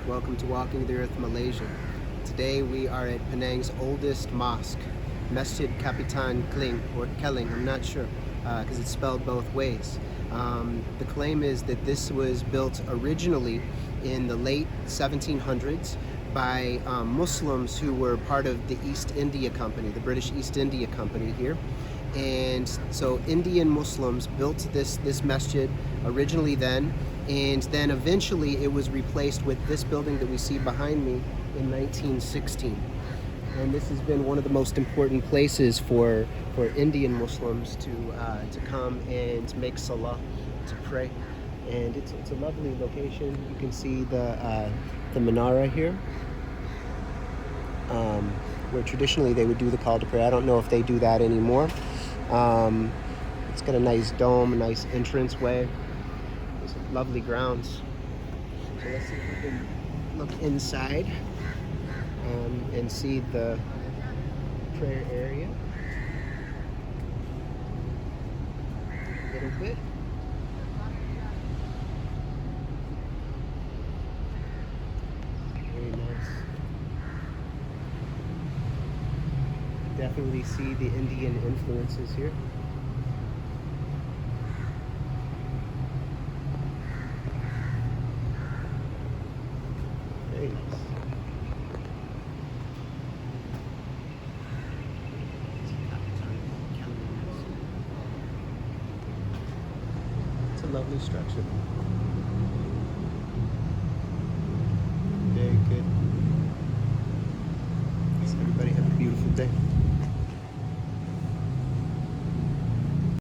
Welcome to Walking the Earth, Malaysia. Today we are at Penang's oldest mosque, Masjid Kapitan Kling, or Keling, I'm not sure, because it's spelled both ways. The claim is that this was built originally in the late 1700s by Muslims who were part of the East India Company, the British East India Company here. And so Indian Muslims built this masjid originally then, and then eventually it was replaced with this building that we see behind me in 1916. And this has been one of the most important places for Indian Muslims to come and make salah, to pray. And it's a lovely location. You can see the menorah here, where traditionally they would do the call to prayer. I don't know if they do that anymore. It's got a nice dome, a nice entranceway. There's lovely grounds. So let's see if we can look inside and see the prayer area a little bit. Very nice. Definitely see the Indian influences here. Very nice. It's a lovely structure. Very good. Everybody have a beautiful day.